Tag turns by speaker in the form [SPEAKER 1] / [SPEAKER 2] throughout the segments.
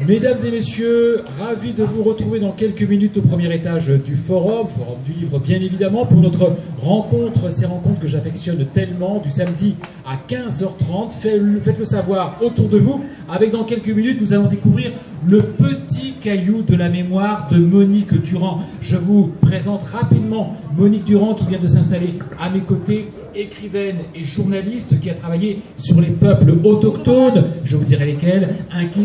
[SPEAKER 1] Mesdames et messieurs, ravi de vous retrouver dans quelques minutes au premier étage du forum du livre bien évidemment, pour notre rencontre, ces rencontres que j'affectionne tellement, du samedi à 15h30. Faites-le savoir autour de vous, avec dans quelques minutes, nous allons découvrir le petit caillou de la mémoire de Monique Durand. Je vous présente rapidement Monique Durand qui vient de s'installer à mes côtés, écrivaine et journaliste qui a travaillé sur les peuples autochtones, je vous dirai lesquels,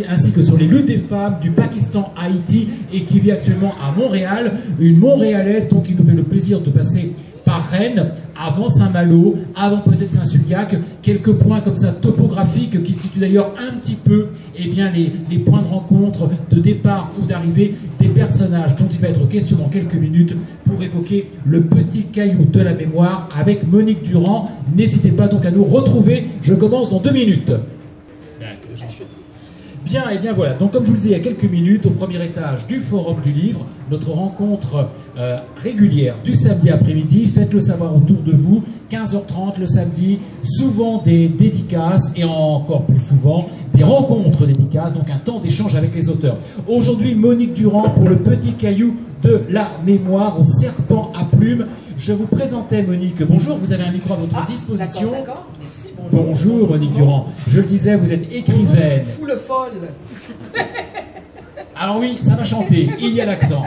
[SPEAKER 1] ainsi que sur les luttes des femmes du Pakistan à Haïti, et qui vit actuellement à Montréal, une Montréalaise donc qui nous fait le plaisir de passer par Rennes, avant Saint-Malo, avant peut-être Saint-Sulpiac, quelques points comme ça topographiques qui situent d'ailleurs un petit peu les points de rencontre, de départ ou d'arrivée des personnages dont il va être question dans quelques minutes pour évoquer le petit caillou de la mémoire avec Monique Durand. N'hésitez pas donc à nous retrouver, je commence dans 2 minutes. Bien, et bien voilà, donc comme je vous le disais il y a quelques minutes, au premier étage du Forum du Livre, notre rencontre régulière du samedi après-midi, faites-le savoir autour de vous, 15h30 le samedi, souvent des dédicaces et encore plus souvent des rencontres dédicaces, donc un temps d'échange avec les auteurs. Aujourd'hui, Monique Durand pour le petit caillou de la mémoire au serpent à plumes. Je vous présentais Monique, bonjour, vous avez un micro à votre disposition.
[SPEAKER 2] D'accord, merci, bonjour.
[SPEAKER 1] Bonjour Monique Durand, je le disais, vous êtes écrivaine.
[SPEAKER 2] Fou le folle.
[SPEAKER 1] Alors oui, ça va chanter, il y a l'accent.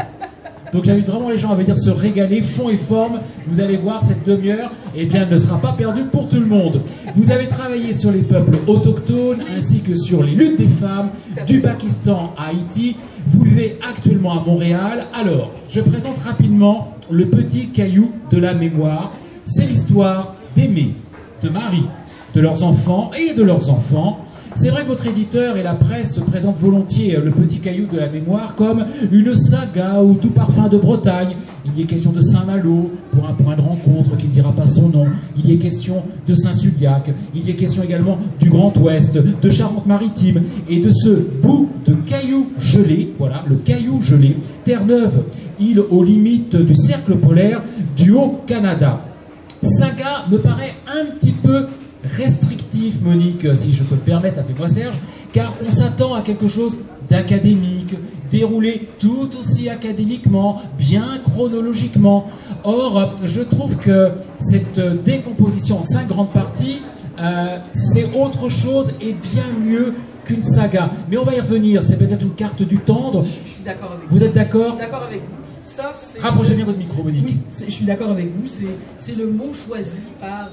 [SPEAKER 1] Donc j'invite vraiment les gens à venir se régaler, fond et forme. Vous allez voir, cette demi-heure, eh bien, ne sera pas perdue pour tout le monde. Vous avez travaillé sur les peuples autochtones, ainsi que sur les luttes des femmes, du Pakistan à Haïti. Vous vivez actuellement à Montréal. Alors, je présente rapidement le petit caillou de la mémoire. C'est l'histoire d'Aimé, de Marie, de leurs enfants et de leurs enfants. C'est vrai que votre éditeur et la presse se présentent volontiers le petit caillou de la mémoire comme une saga ou tout parfum de Bretagne. Il y est question de Saint-Malo pour un point de rencontre qui ne dira pas son nom. Il y est question de Saint-Sulpiac. Il y est question également du Grand Ouest, de Charente-Maritime et de ce bout de caillou gelé, voilà, le caillou gelé, Terre-Neuve, île aux limites du cercle polaire du Haut-Canada. Saga me paraît un petit peu restrictif, Monique, si je peux me permettre, appelez-moi Serge, car on s'attend à quelque chose d'académique, déroulé tout aussi académiquement, bien chronologiquement. Or, je trouve que cette décomposition en 5 grandes parties, c'est autre chose et bien mieux qu'une saga. Mais on va y revenir, c'est peut-être une carte du tendre.
[SPEAKER 2] Je suis d'accord avec vous.
[SPEAKER 1] Vous êtes d'accord?
[SPEAKER 2] Je suis d'accord avec vous.
[SPEAKER 1] Rapprochez bien votre micro, Monique.
[SPEAKER 2] Oui, je suis d'accord avec vous. C'est le mot choisi par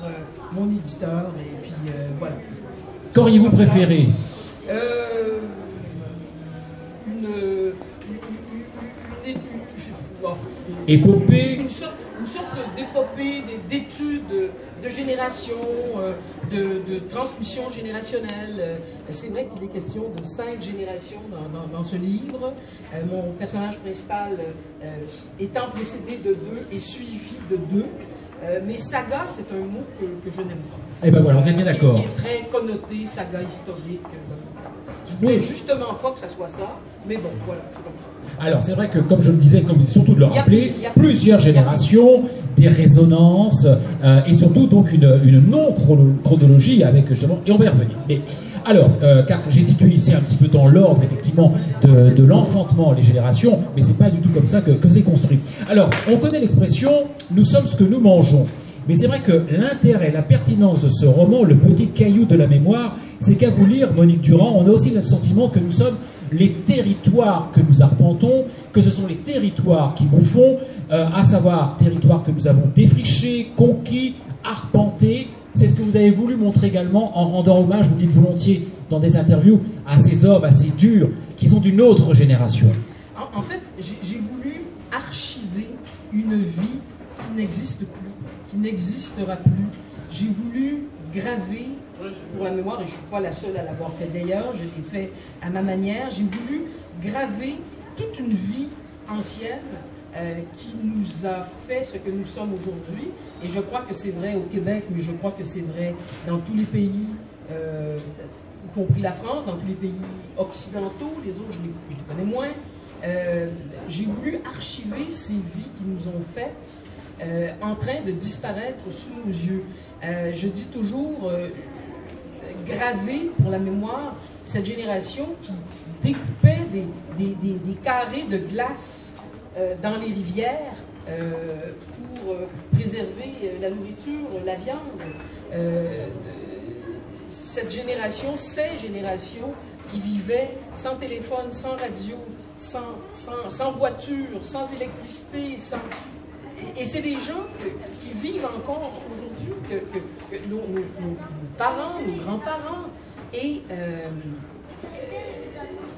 [SPEAKER 2] mon éditeur. Et puis, voilà.
[SPEAKER 1] Qu'auriez-vous préféré? Épopée?
[SPEAKER 2] Une sorte d'épopée, d'études, de génération, de transmission générationnelle. C'est vrai qu'il est question de 5 générations dans ce livre. Mon personnage principal étant précédé de 2 et suivi de 2. Mais saga, c'est un mot que je n'aime pas.
[SPEAKER 1] Eh bien voilà, on est bien d'accord.
[SPEAKER 2] Qui est très connoté, saga historique. Je voulais justement pas que ça soit ça, mais bon, voilà, c'est comme ça.
[SPEAKER 1] Alors, c'est vrai que, comme je le disais, comme surtout de le rappeler, plusieurs générations, des résonances, et surtout donc une non-chronologie avec justement, et on va y revenir. Mais, alors, car j'ai situé ici un petit peu dans l'ordre, effectivement, de l'enfantement, les générations, mais c'est pas du tout comme ça que c'est construit. Alors, on connaît l'expression « nous sommes ce que nous mangeons ». Mais c'est vrai que l'intérêt, la pertinence de ce roman, Le petit caillou de la mémoire, c'est qu'à vous lire, Monique Durand, on a aussi le sentiment que nous sommes les territoires que nous arpentons, que ce sont les territoires qui nous font, à savoir territoires que nous avons défrichés, conquis, arpentés. C'est ce que vous avez voulu montrer également en rendant hommage, vous dites volontiers dans des interviews, à ces hommes assez durs qui sont d'une autre génération.
[SPEAKER 2] En fait, j'ai voulu archiver une vie qui n'existe plus, qui n'existera plus. J'ai voulu graver pour la mémoire, et je ne suis pas la seule à l'avoir fait d'ailleurs, je l'ai fait à ma manière, j'ai voulu graver toute une vie ancienne qui nous a fait ce que nous sommes aujourd'hui, et je crois que c'est vrai au Québec, mais je crois que c'est vrai dans tous les pays, y compris la France, dans tous les pays occidentaux, les autres je les connais moins. J'ai voulu archiver ces vies qui nous ont faites en train de disparaître sous nos yeux. Je dis toujours, graver pour la mémoire cette génération qui découpaient des carrés de glace dans les rivières pour préserver la nourriture, la viande. Cette génération, ces générations qui vivaient sans téléphone, sans radio, sans voiture, sans électricité, et c'est des gens qui vivent encore aujourd'hui, que nos parents, nos grands-parents, et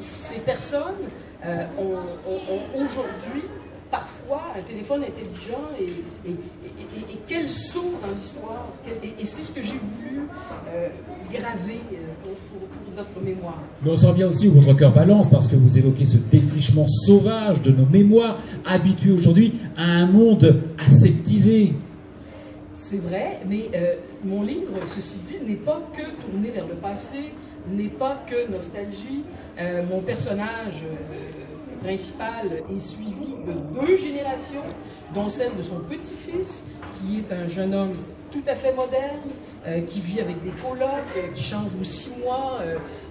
[SPEAKER 2] ces personnes ont aujourd'hui parfois un téléphone intelligent et quel saut dans l'histoire, et c'est ce que j'ai voulu graver pour notre mémoire.
[SPEAKER 1] Mais on sent bien aussi où votre cœur balance, parce que vous évoquez ce défrichement sauvage de nos mémoires, habitués aujourd'hui à un monde aseptisé.
[SPEAKER 2] C'est vrai, mais mon livre, ceci dit, n'est pas que tourné vers le passé, n'est pas que nostalgie. Mon personnage principal est suivi de 2 générations, dont celle de son petit-fils, qui est un jeune homme tout à fait moderne, qui vit avec des colocs, qui change aux 6 mois,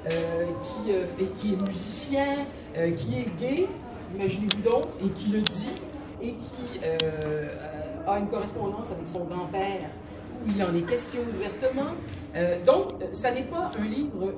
[SPEAKER 2] qui est musicien, qui est gay, imaginez-vous donc, et qui le dit, et qui a une correspondance avec son grand-père, où il en est question ouvertement. Donc, ça n'est pas un livre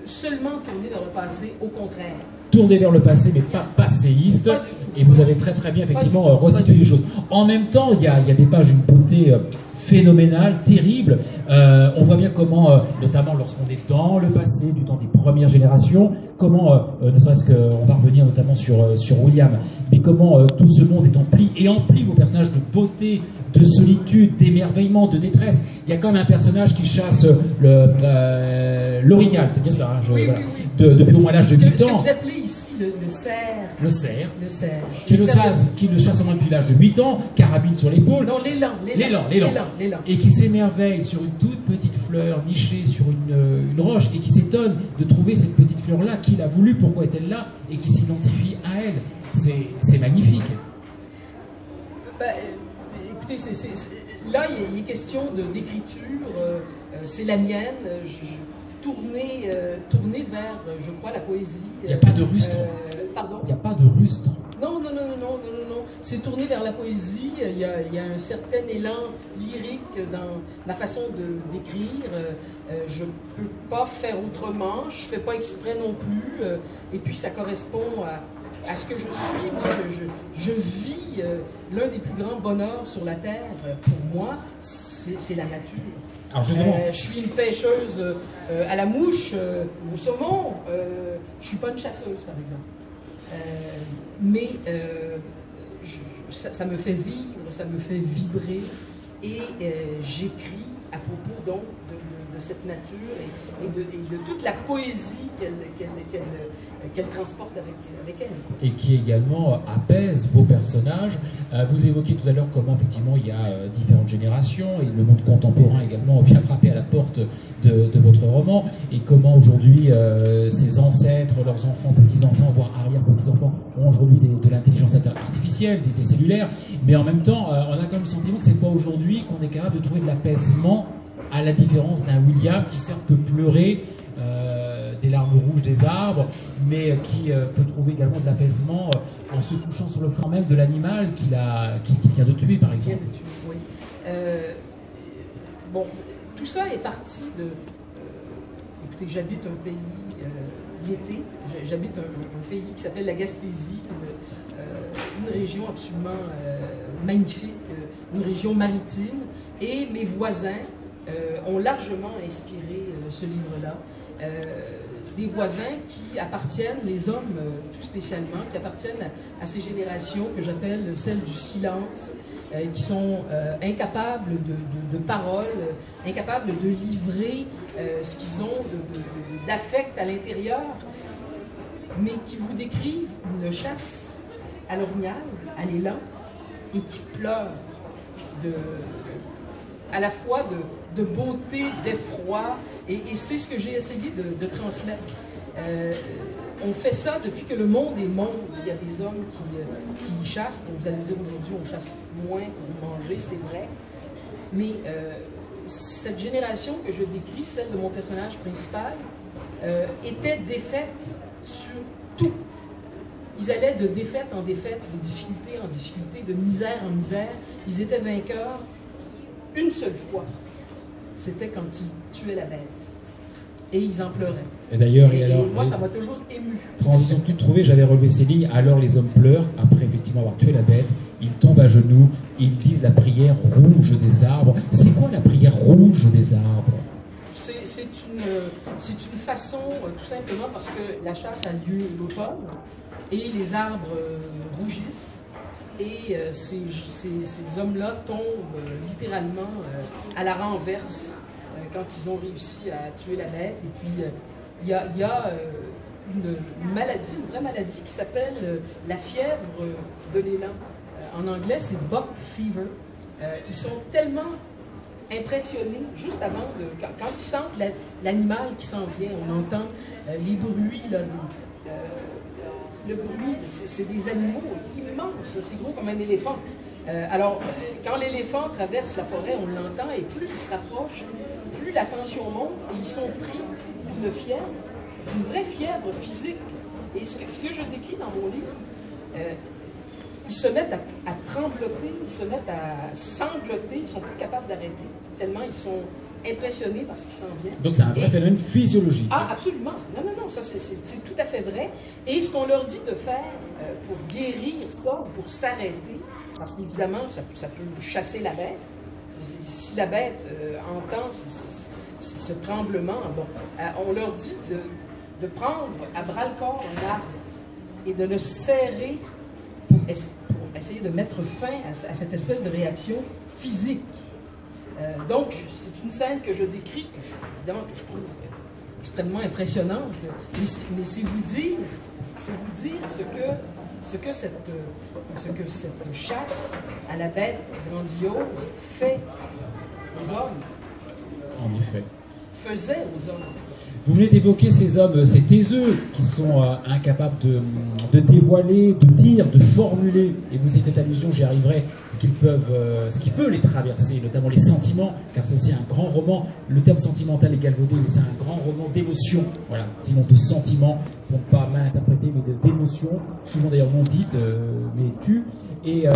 [SPEAKER 2] seulement tourné vers le passé, au contraire.
[SPEAKER 1] Tourné vers le passé, mais pas passéiste. Et vous avez très très bien effectivement resitué les choses. En même temps, il y a des pages d'une beauté phénoménale, terrible. On voit bien comment, notamment lorsqu'on est dans le passé, du temps des premières générations, comment, ne serait-ce qu'on va revenir notamment sur William, mais comment tout ce monde est empli, et emplit vos personnages de beauté, de solitude, d'émerveillement, de détresse. Il y a quand même un personnage qui chasse l'orignal, c'est bien cela, hein,
[SPEAKER 2] oui,
[SPEAKER 1] voilà,
[SPEAKER 2] oui, oui.
[SPEAKER 1] Depuis au moins l'âge de 8 ans.
[SPEAKER 2] Ce que vous appelez ici le cerf.
[SPEAKER 1] Le cerf.
[SPEAKER 2] Le cerf.
[SPEAKER 1] Qui le chasse au moins depuis l'âge de 8 ans, carabine sur l'épaule.
[SPEAKER 2] Non, l'élan.
[SPEAKER 1] Et qui s'émerveille sur une toute petite fleur nichée sur une roche, et qui s'étonne de trouver cette petite fleur-là, qu'il a voulu, pourquoi est-elle là, et qui s'identifie à elle. C'est magnifique.
[SPEAKER 2] Écoutez, là, il est question d'écriture, c'est la mienne, tournée vers, je crois, la poésie.
[SPEAKER 1] Il n'y a pas de rustre.
[SPEAKER 2] Pardon?
[SPEAKER 1] Il n'y a pas de rustre.
[SPEAKER 2] Non. C'est tourné vers la poésie. Il y a un certain élan lyrique dans ma façon d'écrire. Je ne peux pas faire autrement. Je ne fais pas exprès non plus. Et puis, ça correspond à ce que je suis. Moi, je vis l'un des plus grands bonheurs sur la Terre. Pour moi, c'est la nature.
[SPEAKER 1] Alors justement,
[SPEAKER 2] je suis une pêcheuse à la mouche, au saumon. Je ne suis pas une chasseuse, par exemple. Mais ça me fait vivre, ça me fait vibrer. Et j'écris à propos donc de cette nature et de toute la poésie qu'elle transporte avec elle.
[SPEAKER 1] Et qui également apaise vos personnages. Vous évoquiez tout à l'heure comment effectivement il y a différentes générations, et le monde contemporain également vient frapper à la porte de votre roman, et comment aujourd'hui ces ancêtres, leurs enfants, petits-enfants, voire arrière-petits-enfants ont aujourd'hui de l'intelligence artificielle, des cellulaires, mais en même temps on a quand même le sentiment que c'est pas aujourd'hui qu'on est capable de trouver de l'apaisement, à la différence d'un William qui certes peut pleurer des larmes rouges des arbres, mais qui peut trouver également de l'apaisement en se couchant sur le flanc même de l'animal qu'il vient de tuer, par exemple.
[SPEAKER 2] Oui. Bon, tout ça est parti de... écoutez, j'habite un pays l'été, j'habite un pays qui s'appelle la Gaspésie, une région absolument magnifique, une région maritime, et mes voisins ont largement inspiré ce livre-là. Des voisins qui appartiennent, les hommes tout spécialement, qui appartiennent à ces générations que j'appelle celles du silence, qui sont incapables de paroles, incapables de livrer ce qu'ils ont d'affect à l'intérieur, mais qui vous décrivent une chasse à l'orignal, à l'élan, et qui pleurent à la fois de beauté, d'effroi, et c'est ce que j'ai essayé de transmettre. On fait ça depuis que le monde est monde. Il y a des hommes qui chassent. Donc vous allez dire aujourd'hui on chasse moins pour manger, c'est vrai. Mais cette génération que je décris, celle de mon personnage principal, était défaite sur tout. Ils allaient de défaite en défaite, de difficulté en difficulté, de misère en misère. Ils étaient vainqueurs une seule fois. C'était quand ils tuaient la bête. Et ils en pleuraient.
[SPEAKER 1] Et d'ailleurs,
[SPEAKER 2] moi, ça m'a toujours ému.
[SPEAKER 1] Transition toute trouvée, j'avais relevé ces lignes. Alors les hommes pleurent, après effectivement avoir tué la bête. Ils tombent à genoux, ils disent la prière rouge des arbres. C'est quoi la prière rouge des arbres?
[SPEAKER 2] C'est une façon, tout simplement parce que la chasse a lieu l'automne et les arbres rougissent et ces hommes-là tombent littéralement à la renverse quand ils ont réussi à tuer la bête. Et puis il y a une maladie, une vraie maladie qui s'appelle la fièvre de l'élan. En anglais, c'est buck fever. Ils sont tellement impressionnés juste avant quand ils sentent l'animal qui s'en vient. On entend les bruits, là, le bruit, c'est des animaux immenses, c'est gros comme un éléphant. Alors, quand l'éléphant traverse la forêt, on l'entend, et plus il se rapproche, plus la tension monte, et ils sont pris d'une fièvre, d'une vraie fièvre physique. Et ce que je décris dans mon livre, ils se mettent à trembloter, ils se mettent à sangloter, ils ne sont plus capables d'arrêter, tellement ils sont impressionnés par ce qui s'en vient.
[SPEAKER 1] Donc c'est un vrai phénomène physiologique.
[SPEAKER 2] Ah, absolument. Non, ça c'est tout à fait vrai. Et ce qu'on leur dit de faire pour guérir ça, pour s'arrêter, parce qu'évidemment, ça peut chasser la bête. Si la bête entend ce tremblement, bon, on leur dit de prendre à bras-le-corps un arbre et de le serrer pour essayer de mettre fin à cette espèce de réaction physique. Donc, c'est une scène que je décris, évidemment que je trouve extrêmement impressionnante, mais c'est vous dire ce que cette chasse à la bête grandiose fait aux hommes.
[SPEAKER 1] En effet.
[SPEAKER 2] Faisait aux hommes.
[SPEAKER 1] Vous venez d'évoquer ces hommes, ces taiseux, qui sont incapables de dévoiler, de dire, de formuler, et vous y faites allusion, j'y arriverai, ce qui peut les traverser, notamment les sentiments, car c'est aussi un grand roman, le terme sentimental est galvaudé, mais c'est un grand roman d'émotion, voilà, sinon de sentiments, pour ne pas mal interpréter, mais d'émotions, souvent d'ailleurs non dites, mais tues, et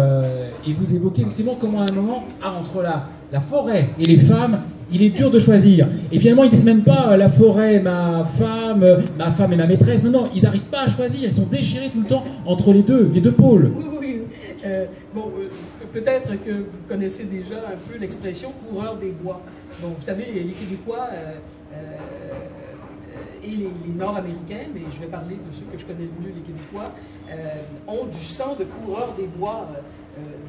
[SPEAKER 1] vous évoquez effectivement comment à un moment, entre la forêt et les femmes, il est dur de choisir. Et finalement, ils disent même pas la forêt, ma femme et ma maîtresse. Non, ils n'arrivent pas à choisir. Ils sont déchirés tout le temps entre les deux pôles.
[SPEAKER 2] Oui. Peut-être que vous connaissez déjà un peu l'expression coureur des bois. Bon, vous savez, les Québécois et les Nord-Américains, mais je vais parler de ceux que je connais le mieux, les Québécois, ont du sang de coureur des bois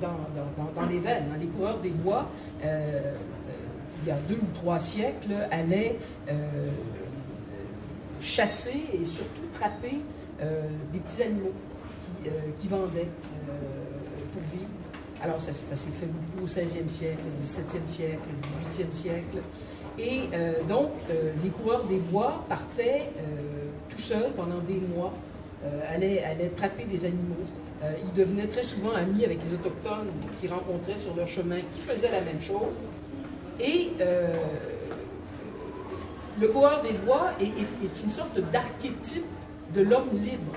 [SPEAKER 2] dans les veines. Les coureurs des bois, il y a 2 ou 3 siècles, allaient chasser et surtout trapper des petits animaux qui vendaient pour vivre. Alors ça s'est fait beaucoup au 16e siècle, au 17e siècle, au 18e siècle. Et donc, les coureurs des bois partaient tout seuls pendant des mois, allaient trapper des animaux. Ils devenaient très souvent amis avec les autochtones qu'ils rencontraient sur leur chemin, qui faisaient la même chose. Et le coureur des bois est une sorte d'archétype de l'homme libre.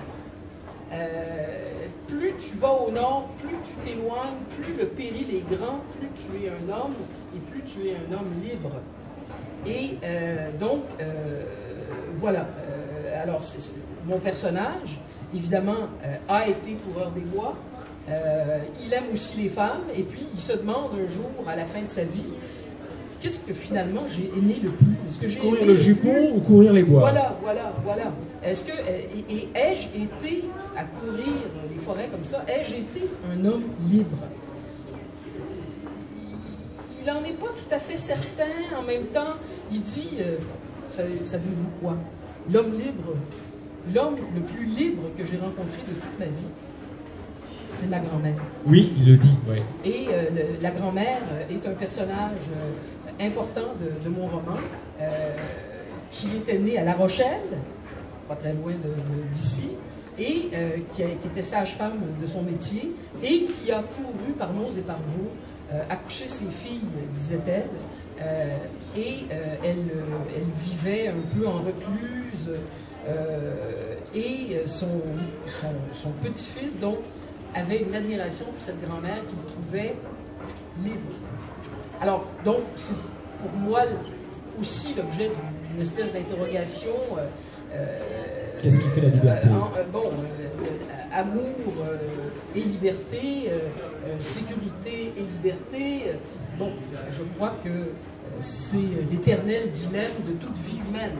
[SPEAKER 2] Plus tu vas au nord, plus tu t'éloignes, plus le péril est grand, plus tu es un homme et plus tu es un homme libre. Et donc, voilà. Alors, mon personnage, évidemment, a été coureur des bois. Il aime aussi les femmes et puis il se demande un jour, à la fin de sa vie, qu'est-ce que finalement j'ai aimé le plus? Est-ce que j'ai
[SPEAKER 1] courir le jupon ou courir les bois?
[SPEAKER 2] Voilà. Est-ce que ai-je été à courir les forêts comme ça? Ai-je été un homme libre? Il n'en est pas tout à fait certain. En même temps, il dit, savez-vous quoi? L'homme libre, l'homme le plus libre que j'ai rencontré de toute ma vie, c'est ma grand-mère.
[SPEAKER 1] Oui, il le dit, oui.
[SPEAKER 2] Et la grand-mère est un personnage important de mon roman, qui était né à La Rochelle, pas très loin d'ici, et qui était sage-femme de son métier, et qui a couru par monts et par vaux, accoucher ses filles, disait-elle, et elle vivait un peu en recluse, et son petit-fils, donc, avait une admiration pour cette grand-mère qu'il trouvait libre. Alors, donc, c'est pour moi aussi l'objet d'une espèce d'interrogation.
[SPEAKER 1] Qu'est-ce qui fait la liberté?
[SPEAKER 2] Amour et liberté, sécurité et liberté. Bon, je crois que c'est l'éternel dilemme de toute vie humaine.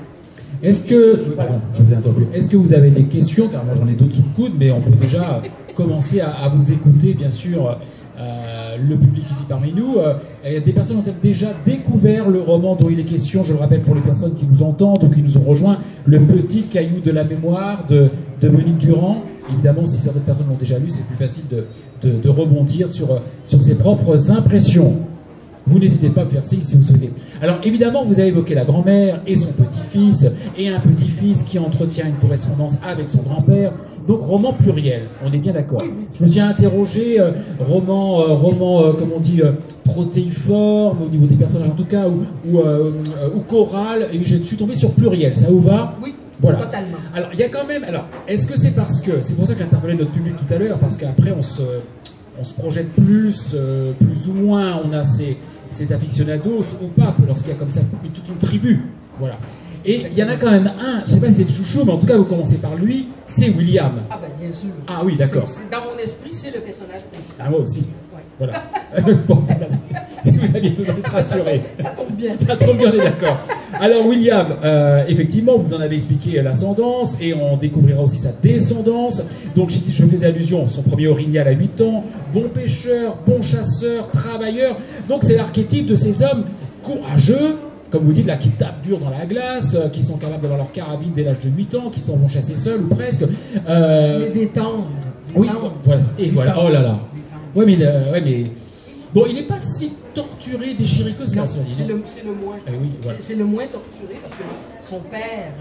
[SPEAKER 1] Est-ce que, pardon, je vous ai interrompu. Est-ce que vous avez des questions? Car moi j'en ai d'autres sous le coude, mais on peut déjà commencer à vous écouter, bien sûr, le public ici parmi nous. Des personnes ont-elles déjà découvert le roman dont il est question? Je le rappelle pour les personnes qui nous entendent ou qui nous ont rejoints, Le Petit Caillou de la Mémoire de Monique Durand. Évidemment, si certaines personnes l'ont déjà lu, c'est plus facile de rebondir sur ses propres impressions. Vous n'hésitez pas à me faire signe si vous souhaitez. Alors évidemment, vous avez évoqué la grand-mère et son petit-fils, et un petit-fils qui entretient une correspondance avec son grand-père. Donc roman pluriel, on est bien d'accord. Je me suis interrogé, roman, comme on dit, protéiforme, au niveau des personnages en tout cas, ou choral, et je suis tombé sur pluriel. Ça vous va?
[SPEAKER 2] Oui.
[SPEAKER 1] Voilà.
[SPEAKER 2] Totalement.
[SPEAKER 1] Alors, il y a quand même... Alors, est-ce que c'est parce que... C'est pour ça qu'interpellait notre public tout à l'heure, parce qu'après, on se projette plus ou moins, on a ces aficionados ou pas, lorsqu'il y a comme ça toute une tribu. Voilà. Et il y en a quand même un, je ne sais pas si c'est le chouchou, mais en tout cas, vous commencez par lui, c'est William.
[SPEAKER 2] Ah ben, bien sûr.
[SPEAKER 1] Ah oui, d'accord.
[SPEAKER 2] Dans mon esprit, c'est le personnage principal.
[SPEAKER 1] Ah, moi aussi.
[SPEAKER 2] Ouais.
[SPEAKER 1] Voilà. Bon, si vous aviez besoin d'être rassuré.
[SPEAKER 2] Ça tombe bien.
[SPEAKER 1] Ça tombe bien, on est d'accord. Alors William, effectivement, vous en avez expliqué l'ascendance et on découvrira aussi sa descendance. Donc je faisais allusion, son premier orignal à 8 ans, bon pêcheur, bon chasseur, travailleur. Donc c'est l'archétype de ces hommes courageux, comme vous dites là, qui tapent dur dans la glace, qui sont capables d'avoir leur carabine dès l'âge de 8 ans, qui s'en vont chasser seuls ou presque.
[SPEAKER 2] Des tendres.
[SPEAKER 1] Oui, voilà. Et voilà, oh là là. Ouais, mais... Bon, il n'est pas si torturé, déchiré que ça,
[SPEAKER 2] c'est le moins.
[SPEAKER 1] Eh oui, voilà.
[SPEAKER 2] C'est le moins torturé parce que son père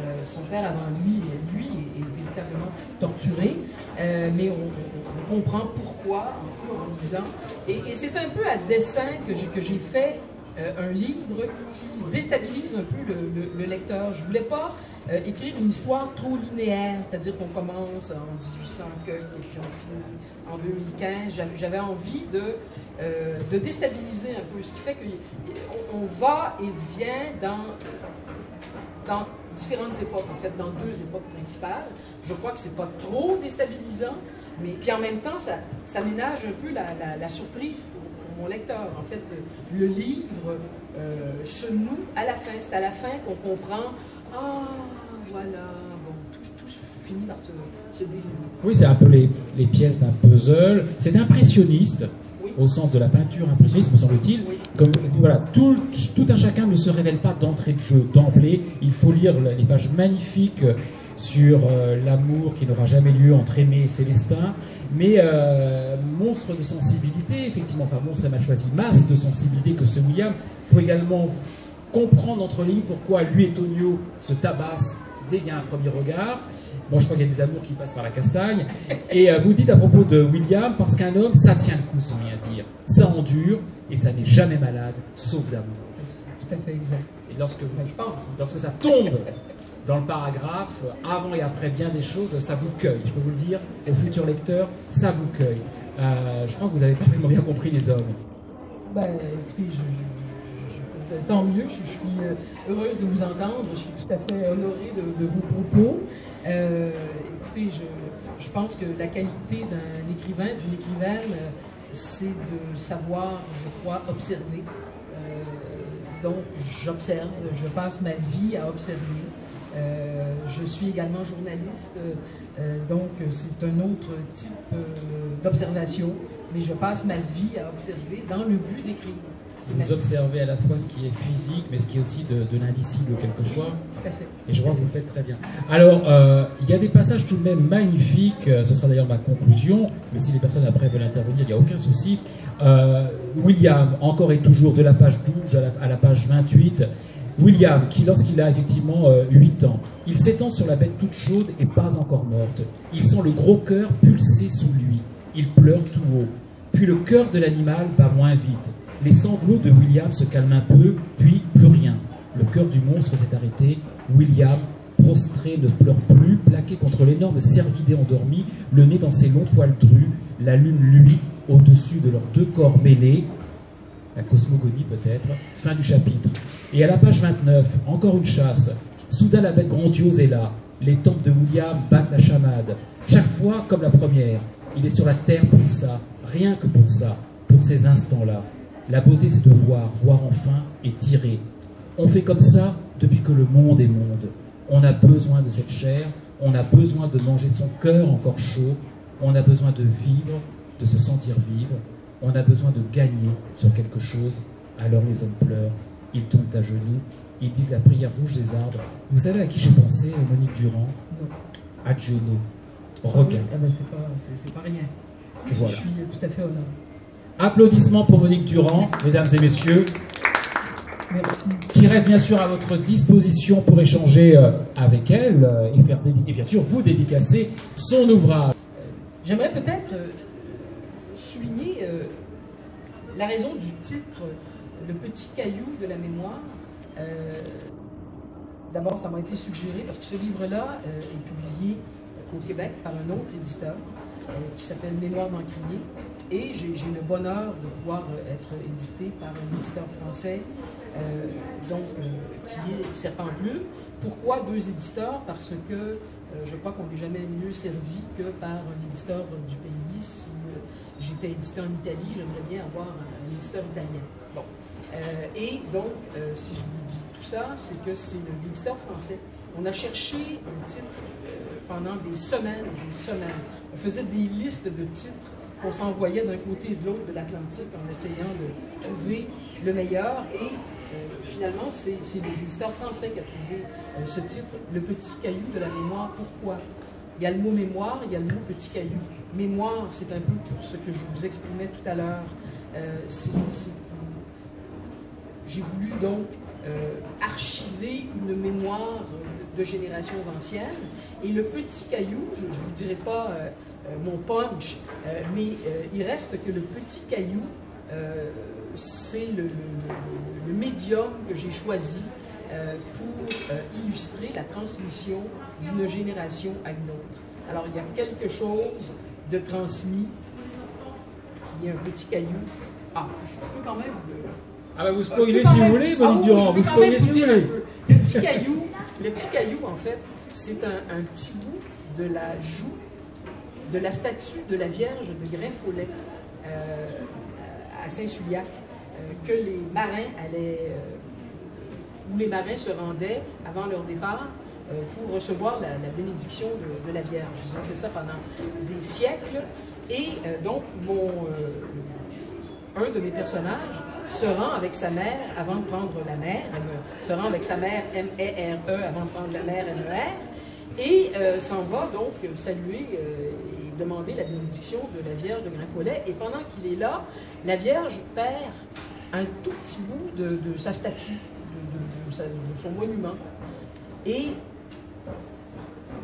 [SPEAKER 2] avant lui est véritablement torturé. Mais on comprend pourquoi en lisant. Et c'est un peu à dessein que j'ai fait un livre qui déstabilise un peu le lecteur. Je ne voulais pas écrire une histoire trop linéaire, c'est-à-dire qu'on commence en 1800 et puis on finit en 2015. J'avais envie de déstabiliser un peu, ce qui fait qu'on va et vient dans différentes époques, en fait, dans 2 époques principales. Je crois que c'est pas trop déstabilisant, mais puis en même temps, ça ménage un peu la surprise pour mon lecteur. En fait, le livre se noue à la fin. C'est à la fin qu'on comprend, ah, voilà, bon, tout finit par se dénouer.
[SPEAKER 1] Oui, c'est un peu les pièces d'un puzzle. C'est impressionniste. Oui. Au sens de la peinture impressionniste, me semble-t-il. Oui. Comme voilà, tout un chacun ne se révèle pas d'entrée de jeu, d'emblée. Il faut lire les pages magnifiques sur l'amour qui n'aura jamais lieu entre Aimé et Célestin. Mais monstre de sensibilité, effectivement, enfin monstre est mal choisi, masse de sensibilité que ce William. Il faut également comprendre entre lignes pourquoi lui et Tonio se tabassent dès qu'il y a un premier regard. Bon, je crois qu'il y a des amours qui passent par la castagne. Et vous dites à propos de William, parce qu'un homme, ça tient le coup sans rien dire. Ça endure et ça n'est jamais malade, sauf d'amour.
[SPEAKER 2] C'est tout à fait exact.
[SPEAKER 1] Et lorsque ça tombe dans le paragraphe, avant et après bien des choses, ça vous cueille. Je peux vous le dire, au futur lecteur, ça vous cueille. Je crois que vous avez parfaitement bien compris les hommes.
[SPEAKER 2] Ben, écoutez, tant mieux, je suis heureuse de vous entendre, je suis tout à fait honorée de vos propos. Écoutez, je pense que la qualité d'un écrivain, d'une écrivaine, c'est de savoir, je crois, observer. Donc, j'observe, je passe ma vie à observer. Je suis également journaliste, donc c'est un autre type d'observation, mais je passe ma vie à observer dans le but d'écrire.
[SPEAKER 1] Vous observez à la fois ce qui est physique, mais ce qui est aussi de l'indicible quelquefois.
[SPEAKER 2] Tout à fait.
[SPEAKER 1] Et je crois que vous le faites très bien. Alors, il y a des passages tout de même magnifiques, ce sera d'ailleurs ma conclusion, mais si les personnes après veulent intervenir, il n'y a aucun souci. William, encore et toujours, de la page 12 à la page 28, William, qui lorsqu'il a effectivement 8 ans, il s'étend sur la bête toute chaude et pas encore morte. Il sent le gros cœur pulser sous lui. Il pleure tout haut. Puis le cœur de l'animal bat moins vite. Les sanglots de William se calment un peu, puis plus rien. Le cœur du monstre s'est arrêté. William prostré, ne pleure plus, plaqué contre l'énorme cervidé endormi, le nez dans ses longs poils drus, la lune lui au-dessus de leurs deux corps mêlés. La cosmogonie peut-être. Fin du chapitre. Et à la page 29, encore une chasse. Soudain la bête grandiose est là. Les tempes de William battent la chamade. Chaque fois comme la première. Il est sur la terre pour ça, rien que pour ça, pour ces instants-là. La beauté c'est de voir, voir enfin et tirer. On fait comme ça depuis que le monde est monde. On a besoin de cette chair, on a besoin de manger son cœur encore chaud, on a besoin de vivre, de se sentir vivre, on a besoin de gagner sur quelque chose. Alors les hommes pleurent, ils tombent à genoux, ils disent la prière rouge des arbres. Vous savez à qui j'ai pensé, Monique Durand?
[SPEAKER 2] Non.
[SPEAKER 1] À Giono. Regarde.
[SPEAKER 2] Ah ben c'est pas rien.
[SPEAKER 1] Voilà.
[SPEAKER 2] Je suis tout à fait honoré.
[SPEAKER 1] Applaudissements pour Monique Durand, mesdames et messieurs.
[SPEAKER 2] Merci.
[SPEAKER 1] Qui reste bien sûr à votre disposition pour échanger avec elle et bien sûr vous dédicacer son ouvrage.
[SPEAKER 2] J'aimerais peut-être souligner la raison du titre, Le petit caillou de la mémoire. D'abord, ça m'a été suggéré parce que ce livre-là est publié au Québec par un autre éditeur qui s'appelle Mémoire d'Encrier. Et j'ai le bonheur de pouvoir être édité par un éditeur français qui est Serpent Bleu. Pourquoi deux éditeurs? Parce que je crois qu'on n'est jamais mieux servi que par un éditeur du pays. Si j'étais édité en Italie, j'aimerais bien avoir un éditeur italien. Bon. Et donc, si je vous dis tout ça, c'est que c'est l'éditeur français. On a cherché un titre pendant des semaines et des semaines. On faisait des listes de titres qu'on s'envoyait d'un côté et de l'autre de l'Atlantique en essayant de trouver le meilleur. Et finalement, c'est l'éditeur français qui a trouvé ce titre, Le petit caillou de la mémoire. Pourquoi? Il y a le mot mémoire, il y a le mot petit caillou. Mémoire, c'est un peu pour ce que je vous exprimais tout à l'heure. J'ai voulu donc archiver une mémoire de générations anciennes. Et le petit caillou, je ne vous dirai pas mon punch, mais il reste que le petit caillou, c'est le médium que j'ai choisi pour illustrer la transmission d'une génération à une autre. Alors il y a quelque chose de transmis qui est un petit caillou. Ah, je peux quand même...
[SPEAKER 1] Ah bah vous spoilez si vous voulez, Monique Durand, vous spoilez si vous voulez.
[SPEAKER 2] Le petit caillou, en fait, c'est un petit bout de la joue de la statue de la Vierge de Grain-Follet à Saint-Suliac, que les marins allaient, où les marins se rendaient avant leur départ pour recevoir la bénédiction de la Vierge. Ils ont fait ça pendant des siècles. Et donc, un de mes personnages se rend avec sa mère avant de prendre la mer, se rend avec sa mère M-E-R-E avant de prendre la mer M-E-R, et s'en va donc saluer et demander la bénédiction de la Vierge de Grain-Follet. Et pendant qu'il est là, la Vierge perd un tout petit bout de sa statue, de son monument, et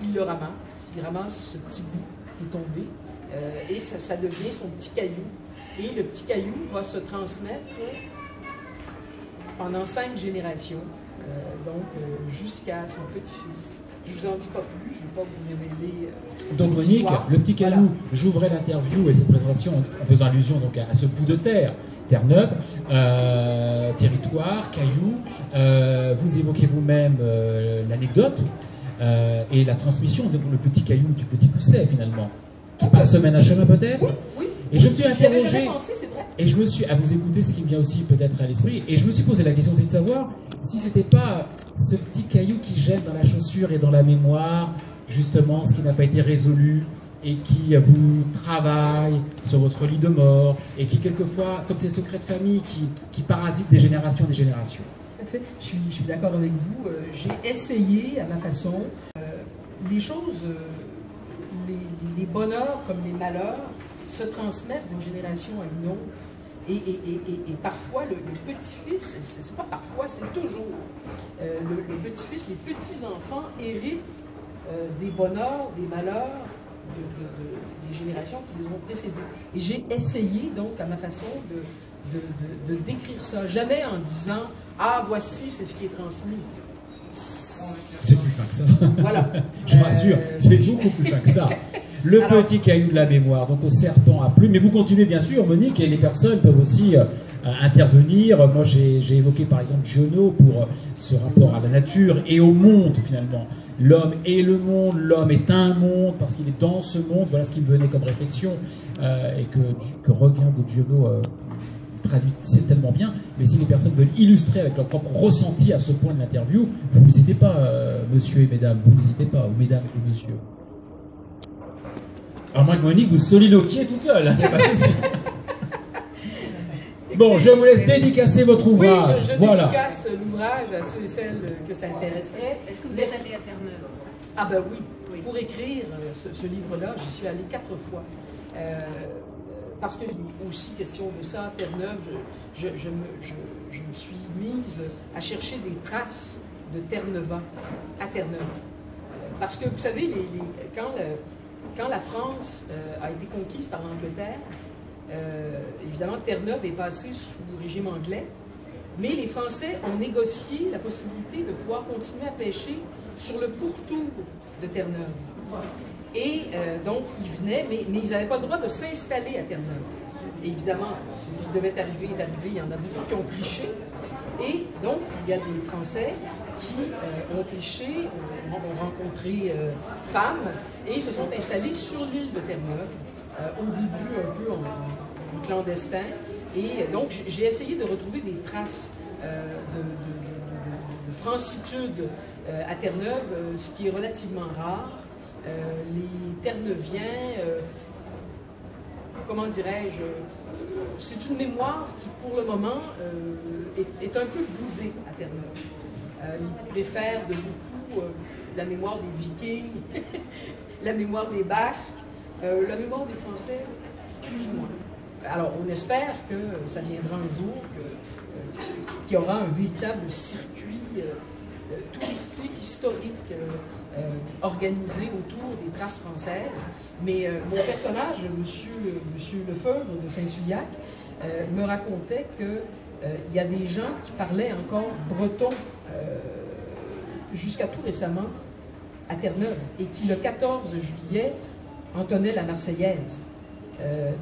[SPEAKER 2] il le ramasse, il ramasse ce petit bout qui est tombé, et ça devient son petit caillou. Et le petit caillou va se transmettre pendant 5 générations, jusqu'à son petit-fils. Je ne vous en dis pas plus, je ne vais pas vous révéler
[SPEAKER 1] donc Monique, le petit caillou, voilà. J'ouvrais l'interview et cette présentation en faisant allusion donc à ce bout de terre, Terre-Neuve, territoire, caillou. Vous évoquez vous-même l'anecdote et la transmission de le petit caillou du petit pousset finalement, qui passe semaine à chemin peut-être.
[SPEAKER 2] Oui, oui.
[SPEAKER 1] Et je me suis interrogé,
[SPEAKER 2] pensé,
[SPEAKER 1] et je me suis, à vous écouter, ce qui me vient aussi peut-être à l'esprit, et je me suis posé la question, c'est de savoir si c'était pas ce petit caillou qui jette dans la chaussure et dans la mémoire, justement, ce qui n'a pas été résolu, et qui vous travaille sur votre lit de mort, et qui quelquefois, comme ces secrets de famille, qui parasitent des générations et des générations.
[SPEAKER 2] Je suis d'accord avec vous. J'ai essayé à ma façon. Les choses, les bonheurs comme les malheurs, se transmettre d'une génération à une autre. Et parfois, le petit-fils, c'est pas parfois, c'est toujours, le petit-fils, les petits-enfants héritent des bonheurs, des malheurs des générations qui les ont précédés. Et j'ai essayé, donc, à ma façon, de décrire ça. Jamais en disant « Ah, voici, c'est ce qui est transmis ».
[SPEAKER 1] C'est plus fin que ça.
[SPEAKER 2] Voilà.
[SPEAKER 1] Je vous rassure, c'est beaucoup plus fin que ça. Le petit caillou de la mémoire, donc au serpent à plumes. Mais vous continuez bien sûr, Monique, et les personnes peuvent aussi intervenir. Moi, j'ai évoqué par exemple Giono pour ce rapport à la nature et au monde finalement. L'homme est le monde, l'homme est un monde parce qu'il est dans ce monde. Voilà ce qui me venait comme réflexion et que Requien de Giono traduit c'est tellement bien. Mais si les personnes veulent illustrer avec leur propre ressenti à ce point de l'interview, vous n'hésitez pas, monsieur et mesdames, vous n'hésitez pas, ou mesdames et messieurs. Alors moi, Monique, vous soliloquiez toute seule, il n'y a pas de souci. Bon, je vous laisse dédicacer votre ouvrage.
[SPEAKER 2] Oui, je dédicace l'ouvrage à ceux et celles que ça intéresserait.
[SPEAKER 3] Est-ce que vous êtes allé à Terre-Neuve?
[SPEAKER 2] Ah ben oui, pour écrire ce livre-là, j'y suis allée 4 fois. Parce qu'il est aussi question de ça, Terre-Neuve, je me suis mise à chercher des traces de Terre-Neuva à Terre-Neuve. Parce que vous savez, quand la France a été conquise par l'Angleterre, évidemment, Terre-Neuve est passée sous le régime anglais, mais les Français ont négocié la possibilité de pouvoir continuer à pêcher sur le pourtour de Terre-Neuve. Et donc, ils venaient, mais ils n'avaient pas le droit de s'installer à Terre-Neuve. Et évidemment, celui qui devait arriver est arrivé, il y en a beaucoup qui ont triché. Et donc, il y a des Français qui ont triché, ont rencontré femmes, et se sont installés sur l'île de Terre-Neuve. Au début un peu en clandestin. Et donc, j'ai essayé de retrouver des traces de francitude à Terre-Neuve, ce qui est relativement rare. Les Terre-Neuviens, comment dirais-je, c'est une mémoire qui, pour le moment, est un peu boudée à Terre-Neuve. Ils préfèrent de beaucoup la mémoire des Vikings, la mémoire des Basques, la mémoire des Français, plus ou moins. Alors, on espère que ça viendra un jour, qu'il y aura un véritable circuit touristique, historique, organisé autour des traces françaises. Mais mon personnage, Monsieur Lefebvre de Saint-Suliac, me racontait qu'il y a des gens qui parlaient encore breton jusqu'à tout récemment à Terre-Neuve, et qui, le 14 juillet, entonnait la Marseillaise.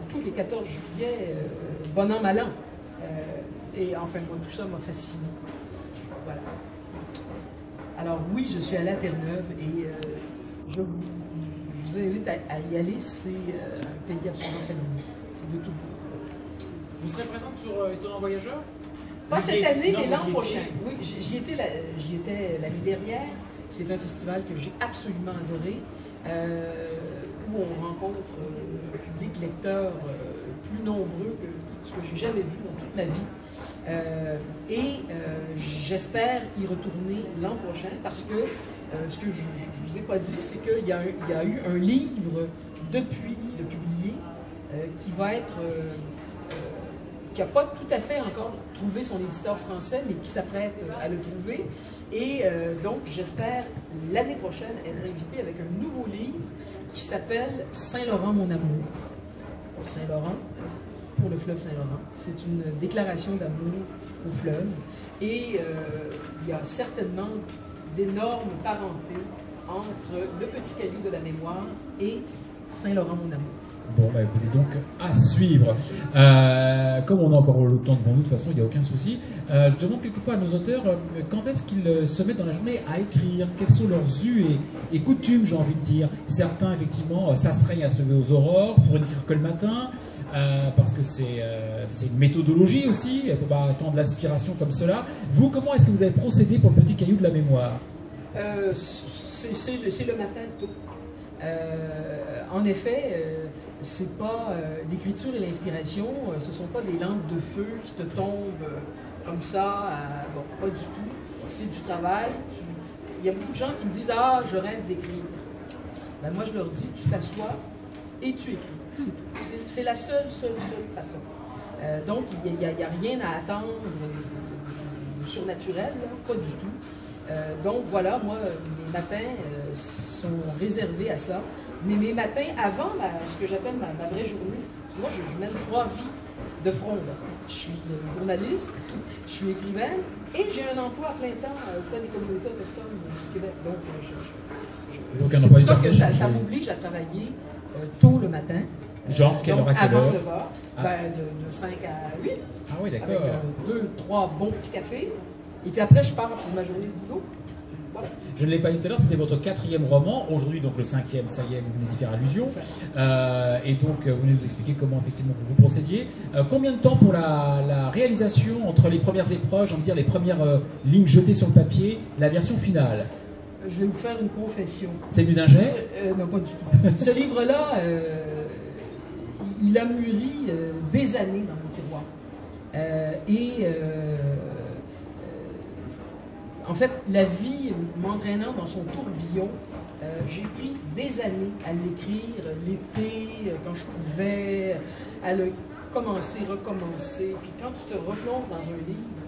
[SPEAKER 2] Tous les 14 juillet, bon an, mal an. Et enfin, moi, tout ça m'a fasciné. Voilà. Alors oui, je suis allée à Terre-Neuve et je vous invite à y aller. C'est un pays absolument fabuleux. C'est de tout beau.
[SPEAKER 1] Vous serez présente sur Étonnant Voyageur?
[SPEAKER 2] Pas cette année, mais l'an prochain. Oui, j'y étais l'année dernière. C'est un festival que j'ai absolument adoré. Où on rencontre un public lecteur plus nombreux que ce que j'ai jamais vu dans toute ma vie. J'espère y retourner l'an prochain parce que ce que je ne vous ai pas dit, c'est qu'il y a eu un livre depuis de publié qui va être qui n'a pas tout à fait encore trouvé son éditeur français, mais qui s'apprête à le trouver. Et donc, j'espère l'année prochaine être invité avec un nouveau livre qui s'appelle Saint-Laurent, mon amour. Saint-Laurent, pour le fleuve Saint-Laurent. C'est une déclaration d'amour au fleuve. Et il y a certainement d'énormes parentés entre le petit caillou de la mémoire et Saint-Laurent, mon amour.
[SPEAKER 1] Bon, bah écoutez, donc à suivre. Comme on a encore le temps devant nous, de toute façon, il n'y a aucun souci. Je demande quelquefois à nos auteurs quand est-ce qu'ils se mettent dans la journée à écrire, quels sont leurs us et coutumes, j'ai envie de dire. Certains, effectivement, s'astreignent à se lever aux aurores pour n'écrire que le matin, parce que c'est une méthodologie aussi, il ne faut pas attendre l'aspiration comme cela. Vous, comment est-ce que vous avez procédé pour le petit caillou de la mémoire?
[SPEAKER 2] C'est le matin tôt. En effet, c'est pas l'écriture et l'inspiration, ce sont pas des lampes de feu qui te tombent comme ça. Bon, pas du tout. C'est du travail. Il y a beaucoup de gens qui me disent « Ah, je rêve d'écrire. » Ben moi, je leur dis « Tu t'assois et tu écris. » C'est la seule façon. Donc, il n'y a rien à attendre de surnaturel, là, pas du tout. Donc voilà, moi, mes matins sont réservés à ça. Mais mes matins avant ce que j'appelle ma vraie journée, parce que moi, je mène 3 vies de fronde. Je suis journaliste, je suis écrivaine et j'ai un emploi à plein temps auprès des communautés autochtones du Québec. Donc, c'est pour ça que ça m'oblige à travailler tôt le matin.
[SPEAKER 1] Genre, quelle heure à quelle
[SPEAKER 2] avant
[SPEAKER 1] heure?
[SPEAKER 2] 9 heures, de 5 à 8.
[SPEAKER 1] Ah oui, d'accord.
[SPEAKER 2] Avec 2-3 bons petits cafés. Et puis après, je pars pour ma journée de boulot. Voilà.
[SPEAKER 1] Je ne l'ai pas dit tout à l'heure, c'était votre 4e roman. Aujourd'hui, donc le 5e, ça y est, vous venez d'y faire allusion. Et donc, vous venez nous expliquer comment effectivement vous procédiez. Combien de temps pour la réalisation entre les premières épreuves, j'ai envie de dire les premières lignes jetées sur le papier, la version finale?
[SPEAKER 2] Je vais vous faire une confession.
[SPEAKER 1] C'est du d'un jet?
[SPEAKER 2] Non, pas du tout. Ce livre-là, il a mûri des années dans mon tiroir. En fait, la vie m'entraînant dans son tourbillon, j'ai pris des années à l'écrire, l'été, quand je pouvais, à le commencer, recommencer. Puis quand tu te replonges dans un livre,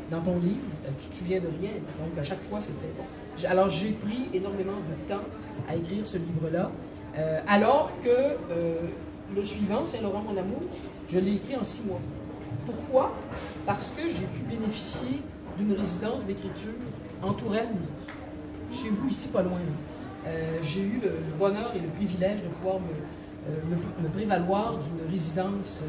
[SPEAKER 2] dans ton livre, tu te souviens de rien. Donc à chaque fois, c'était bon. Alors j'ai pris énormément de temps à écrire ce livre-là, alors que le suivant, Saint-Laurent, mon amour, je l'ai écrit en 6 mois. Pourquoi? Parce que j'ai pu bénéficier d'une résidence d'écriture en Touraine, chez vous, ici pas loin. J'ai eu le bonheur et le privilège de pouvoir me prévaloir d'une résidence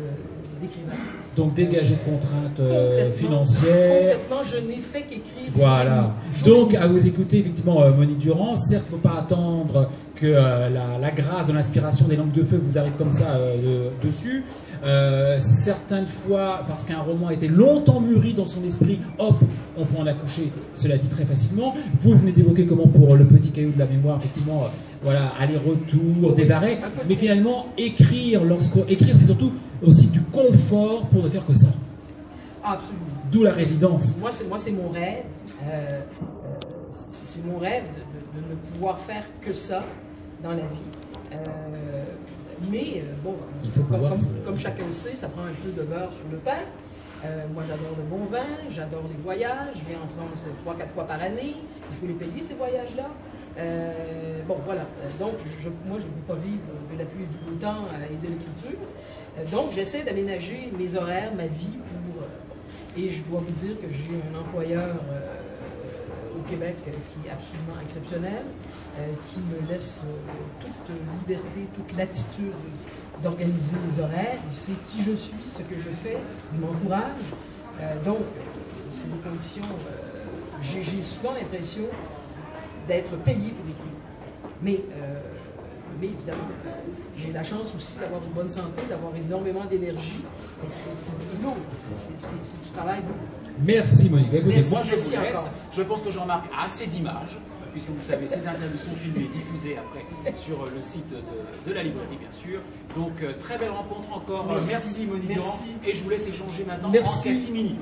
[SPEAKER 2] d'écrivain.
[SPEAKER 1] Donc dégagé de contraintes financières.
[SPEAKER 2] Complètement, je n'ai fait qu'écrire.
[SPEAKER 1] Voilà. Donc à vous écouter effectivement Monique Durand, certes il ne faut pas attendre que la grâce de l'inspiration des langues de feu vous arrive comme ça dessus. Certaines fois, parce qu'un roman a été longtemps mûri dans son esprit, hop, on peut en accoucher, cela dit très facilement. Vous venez d'évoquer comment pour le petit caillou de la mémoire, effectivement, voilà, aller-retour, des arrêts, mais finalement, écrire, c'est surtout aussi du confort pour ne faire que ça.
[SPEAKER 2] Absolument.
[SPEAKER 1] D'où la résidence.
[SPEAKER 2] Moi, c'est mon rêve. C'est mon rêve de ne pouvoir faire que ça dans la vie. Mais bon, comme chacun le sait, ça prend un peu de beurre sur le pain. Moi, j'adore le bon vin, j'adore les voyages. Je viens en France 3-4 fois par année. Il faut les payer, ces voyages-là. Bon, voilà. Donc, moi, je ne peux pas vivre de la pluie et du beau temps et de l'écriture. Donc, j'essaie d'aménager mes horaires, ma vie pour... et je dois vous dire que j'ai un employeur au Québec qui est absolument exceptionnel, qui me laisse toute liberté, toute latitude d'organiser les horaires. Il sait qui je suis, ce que je fais, il m'encourage. Donc, c'est des conditions... j'ai souvent l'impression d'être payé pour écrire. Mais évidemment, j'ai la chance aussi d'avoir une bonne santé, d'avoir énormément d'énergie. Et c'est lourd, c'est du travail lourd.
[SPEAKER 1] Merci Monique. Écoutez,
[SPEAKER 3] moi je vous laisse. Je pense que Jean-Marc a assez d'images, puisque vous savez, ces interviews sont filmées et diffusées après sur le site de la librairie, bien sûr. Donc, très belle rencontre encore. Merci Monique Durand. Et je vous laisse échanger maintenant en catimini.